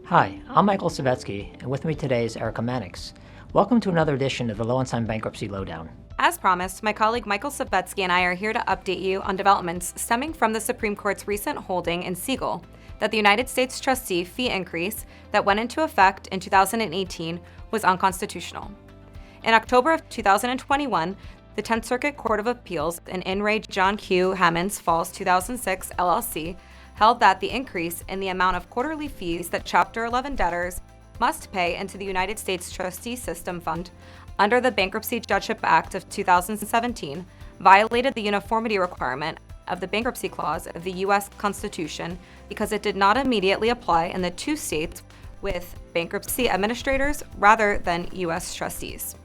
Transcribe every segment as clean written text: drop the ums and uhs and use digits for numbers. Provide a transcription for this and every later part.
Hi, I'm Michael Savetsky, and with me today is Erica Mannix. Welcome to another edition of the Lowenstein Bankruptcy Lowdown. As promised, my colleague Michael Savetsky and I are here to update you on developments stemming from the Supreme Court's recent holding in Siegel that the United States Trustee fee increase that went into effect in 2018 was unconstitutional. In October of 2021, the 10th Circuit Court of Appeals in re John Q Hammons Fall 2006 LLC held that the increase in the amount of quarterly fees that Chapter 11 debtors must pay into the United States Trustee System Fund under the Bankruptcy Judgeship Act of 2017 violated the uniformity requirement of the Bankruptcy Clause of the U.S. Constitution because it did not immediately apply in the two states with bankruptcy administrators rather than U.S. trustees.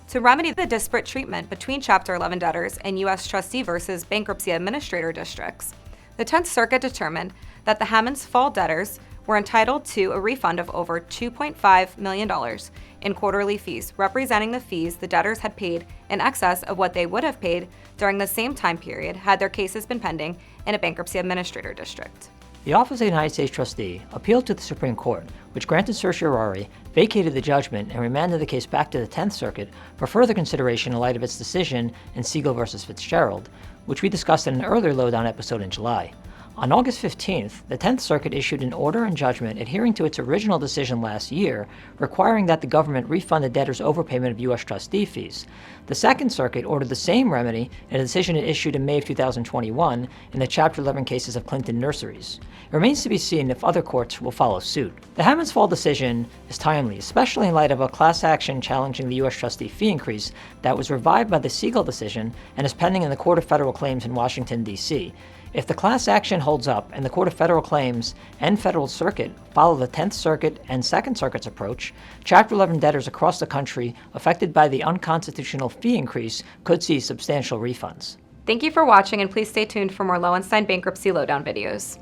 To remedy the disparate treatment between Chapter 11 debtors and U.S. trustee versus bankruptcy administrator districts, the 10th Circuit determined that the Hammons Fall debtors were entitled to a refund of over $2.5 million in quarterly fees, representing the fees the debtors had paid in excess of what they would have paid during the same time period had their cases been pending in a bankruptcy administrator district. The Office of the United States Trustee appealed to the Supreme Court, which granted certiorari, vacated the judgment, and remanded the case back to the 10th Circuit for further consideration in light of its decision in Siegel v. Fitzgerald, which we discussed in an earlier Lowdown episode in July. On August 15th, the 10th Circuit issued an order and judgment adhering to its original decision last year, requiring that the government refund the debtor's overpayment of U.S. trustee fees. The 2nd Circuit ordered the same remedy in a decision it issued in May of 2021 in the Chapter 11 cases of Clinton Nurseries. It remains to be seen if other courts will follow suit. The Hammons Fall decision is timely, especially in light of a class action challenging the U.S. trustee fee increase that was revived by the Siegel decision and is pending in the Court of Federal Claims in Washington, D.C. If the class action holds up and the Court of Federal Claims and Federal Circuit follow the 10th Circuit and 2nd Circuit's approach, Chapter 11 debtors across the country affected by the unconstitutional fee increase could see substantial refunds. Thank you for watching, and please stay tuned for more Lowenstein Bankruptcy Lowdown videos.